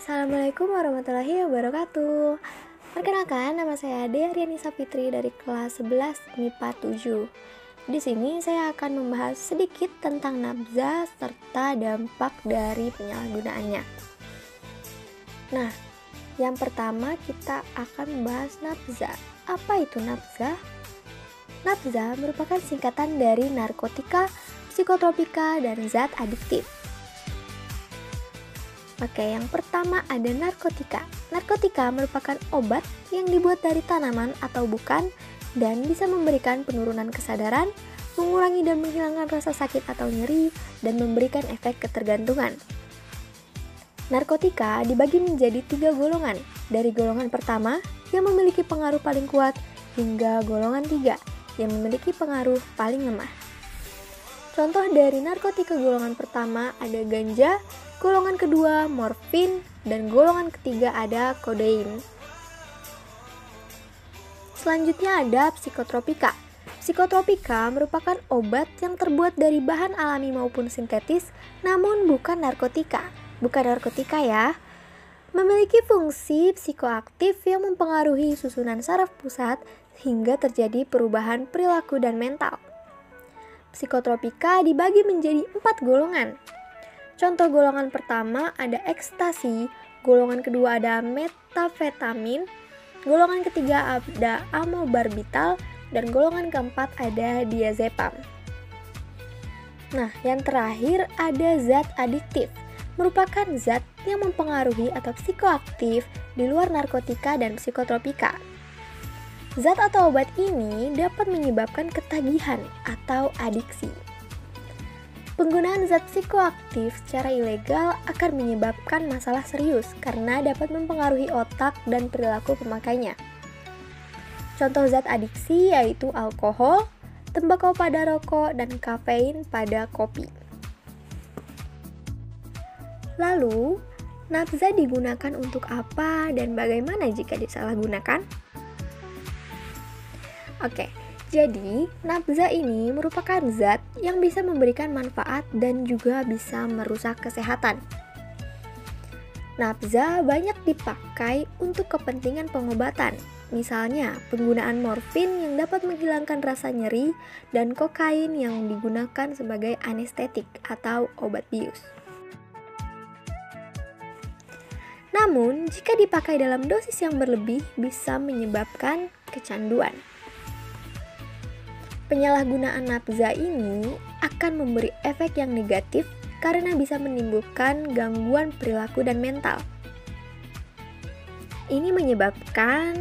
Assalamualaikum warahmatullahi wabarakatuh. Perkenalkan, nama saya Dea Rianisa Fitri dari kelas 11 MIPA 7. Di sini saya akan membahas sedikit tentang nafza serta dampak dari penyalahgunaannya. Nah, yang pertama kita akan membahas nafza. Apa itu nafza? Nafza merupakan singkatan dari narkotika, psikotropika, dan zat adiktif. Oke, yang pertama ada narkotika. Narkotika merupakan obat yang dibuat dari tanaman atau bukan dan bisa memberikan penurunan kesadaran, mengurangi dan menghilangkan rasa sakit atau nyeri, dan memberikan efek ketergantungan. Narkotika dibagi menjadi 3 golongan. Dari golongan pertama yang memiliki pengaruh paling kuat hingga golongan 3 yang memiliki pengaruh paling lemah. Contoh dari narkotika golongan pertama ada ganja, golongan kedua morfin, dan golongan ketiga ada kodein. Selanjutnya ada psikotropika. Psikotropika merupakan obat yang terbuat dari bahan alami maupun sintetis, namun bukan narkotika. Bukan narkotika ya. Memiliki fungsi psikoaktif yang mempengaruhi susunan saraf pusat hingga terjadi perubahan perilaku dan mental. Psikotropika dibagi menjadi 4 golongan. Contoh golongan pertama ada ekstasi, golongan kedua ada metafetamin, golongan ketiga ada amobarbital, dan golongan keempat ada diazepam. Nah, yang terakhir ada zat adiktif, merupakan zat yang mempengaruhi atau psikoaktif di luar narkotika dan psikotropika. Zat atau obat ini dapat menyebabkan ketagihan atau adiksi. Penggunaan zat psikoaktif secara ilegal akan menyebabkan masalah serius karena dapat mempengaruhi otak dan perilaku pemakainya. Contoh zat adiksi yaitu alkohol, tembakau pada rokok, dan kafein pada kopi. Lalu, nafza digunakan untuk apa dan bagaimana jika disalahgunakan? Oke, jadi nafza ini merupakan zat yang bisa memberikan manfaat dan juga bisa merusak kesehatan. Nafza banyak dipakai untuk kepentingan pengobatan, misalnya penggunaan morfin yang dapat menghilangkan rasa nyeri dan kokain yang digunakan sebagai anestetik atau obat bius. Namun, jika dipakai dalam dosis yang berlebih bisa menyebabkan kecanduan. Penyalahgunaan nafza ini akan memberi efek yang negatif karena bisa menimbulkan gangguan perilaku dan mental. Ini menyebabkan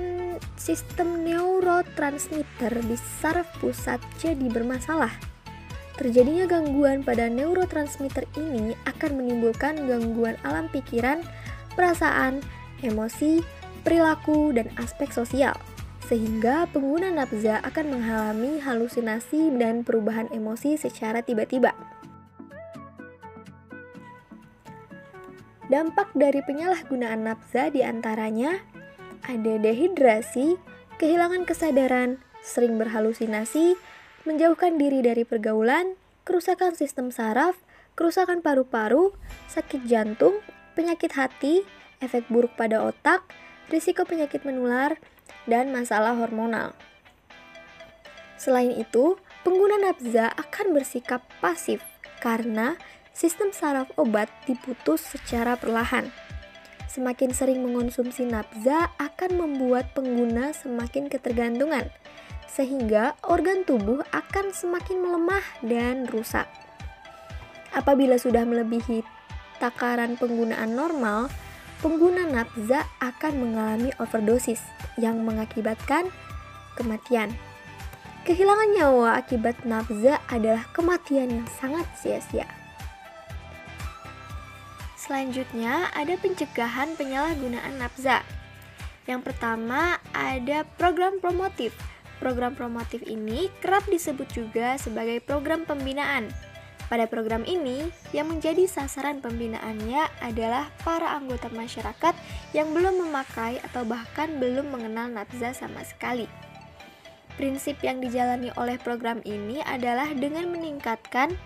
sistem neurotransmitter di saraf pusat jadi bermasalah. Terjadinya gangguan pada neurotransmitter ini akan menimbulkan gangguan alam pikiran, perasaan, emosi, perilaku, dan aspek sosial. Sehingga pengguna nafza akan mengalami halusinasi dan perubahan emosi secara tiba-tiba. Dampak dari penyalahgunaan nafza diantaranya ada dehidrasi, kehilangan kesadaran, sering berhalusinasi, menjauhkan diri dari pergaulan, kerusakan sistem saraf, kerusakan paru-paru, sakit jantung, penyakit hati, efek buruk pada otak, risiko penyakit menular, dan masalah hormonal. Selain itu, pengguna nafza akan bersikap pasif karena sistem saraf obat diputus secara perlahan. Semakin sering mengonsumsi nafza akan membuat pengguna semakin ketergantungan, sehingga organ tubuh akan semakin melemah dan rusak. Apabila sudah melebihi takaran penggunaan normal, pengguna nafza akan mengalami overdosis yang mengakibatkan kematian. Kehilangan nyawa akibat nafza adalah kematian yang sangat sia-sia. Selanjutnya ada pencegahan penyalahgunaan nafza. Yang pertama ada program promotif. Program promotif ini kerap disebut juga sebagai program pembinaan. Pada program ini, yang menjadi sasaran pembinaannya adalah para anggota masyarakat yang belum memakai atau bahkan belum mengenal nafza sama sekali. Prinsip yang dijalani oleh program ini adalah dengan meningkatkan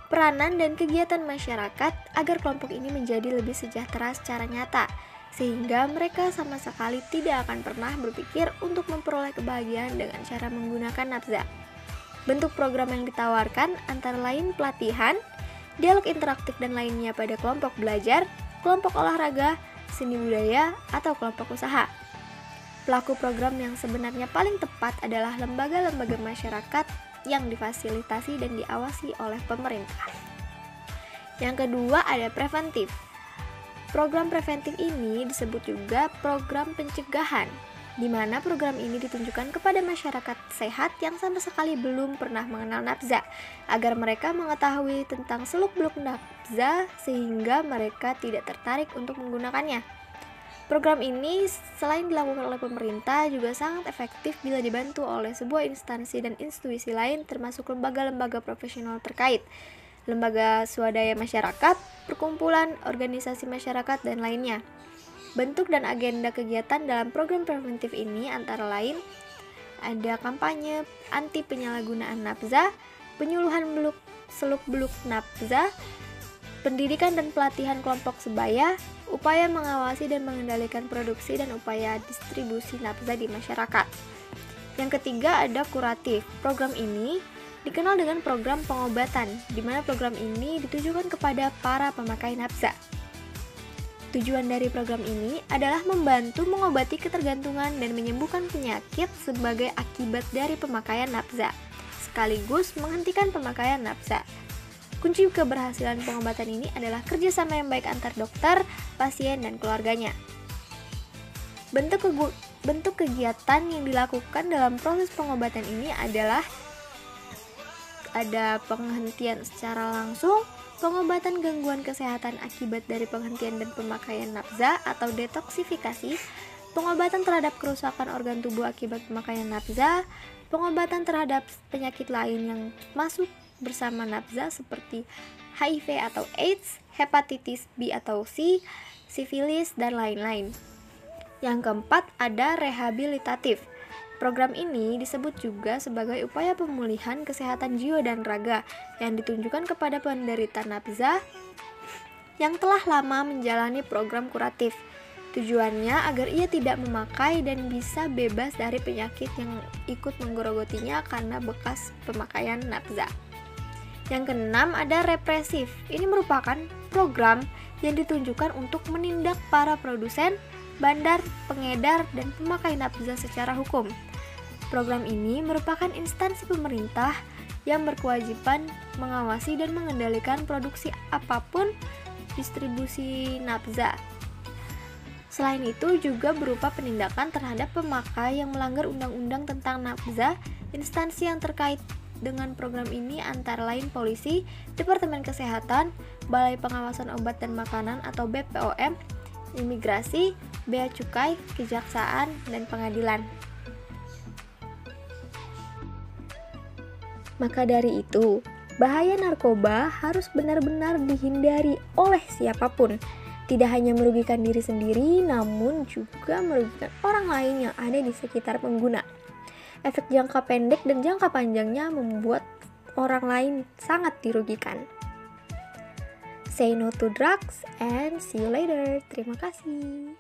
peranan dan kegiatan masyarakat agar kelompok ini menjadi lebih sejahtera secara nyata, sehingga mereka sama sekali tidak akan pernah berpikir untuk memperoleh kebahagiaan dengan cara menggunakan nafza. Bentuk program yang ditawarkan antara lain pelatihan, dialog interaktif dan lainnya pada kelompok belajar, kelompok olahraga, seni budaya, atau kelompok usaha. Pelaku program yang sebenarnya paling tepat adalah lembaga-lembaga masyarakat yang difasilitasi dan diawasi oleh pemerintah. Yang kedua ada preventif. Program preventif ini disebut juga program pencegahan, di mana program ini ditunjukkan kepada masyarakat sehat yang sama sekali belum pernah mengenal nafza, agar mereka mengetahui tentang seluk-beluk nafza sehingga mereka tidak tertarik untuk menggunakannya. Program ini selain dilakukan oleh pemerintah juga sangat efektif bila dibantu oleh sebuah instansi dan institusi lain termasuk lembaga-lembaga profesional terkait, lembaga swadaya masyarakat, perkumpulan, organisasi masyarakat, dan lainnya. Bentuk dan agenda kegiatan dalam program preventif ini antara lain ada kampanye anti penyalahgunaan nafza, penyuluhan seluk-beluk nafza, pendidikan dan pelatihan kelompok sebaya, upaya mengawasi dan mengendalikan produksi dan upaya distribusi nafza di masyarakat. Yang ketiga ada kuratif. Program ini dikenal dengan program pengobatan, di mana program ini ditujukan kepada para pemakai nafza. Tujuan dari program ini adalah membantu mengobati ketergantungan dan menyembuhkan penyakit sebagai akibat dari pemakaian nafza, sekaligus menghentikan pemakaian nafza. Kunci keberhasilan pengobatan ini adalah kerjasama yang baik antar dokter, pasien, dan keluarganya. Bentuk kegiatan yang dilakukan dalam proses pengobatan ini adalah ada penghentian secara langsung, pengobatan gangguan kesehatan akibat dari penghentian dan pemakaian nafza atau detoksifikasi, pengobatan terhadap kerusakan organ tubuh akibat pemakaian nafza, pengobatan terhadap penyakit lain yang masuk bersama nafza seperti HIV atau AIDS, hepatitis B atau C, sifilis, dan lain-lain. Yang keempat ada rehabilitatif. Program ini disebut juga sebagai upaya pemulihan kesehatan jiwa dan raga yang ditunjukkan kepada penderita nafza yang telah lama menjalani program kuratif. Tujuannya agar ia tidak memakai dan bisa bebas dari penyakit yang ikut menggerogotinya karena bekas pemakaian nafza. Yang keenam ada represif. Ini merupakan program yang ditunjukkan untuk menindak para produsen, bandar, pengedar, dan pemakai nafza secara hukum. Program ini merupakan instansi pemerintah yang berkewajiban mengawasi dan mengendalikan produksi apapun distribusi nafza. Selain itu juga berupa penindakan terhadap pemakai yang melanggar undang-undang tentang nafza. Instansi yang terkait dengan program ini antara lain polisi, Departemen Kesehatan, Balai Pengawasan Obat dan Makanan atau BPOM, imigrasi, bea cukai, kejaksaan, dan pengadilan. Maka dari itu, bahaya narkoba harus benar-benar dihindari oleh siapapun. Tidak hanya merugikan diri sendiri, namun juga merugikan orang lain yang ada di sekitar pengguna. Efek jangka pendek dan jangka panjangnya membuat orang lain sangat dirugikan. Say no to drugs and see you later. Terima kasih.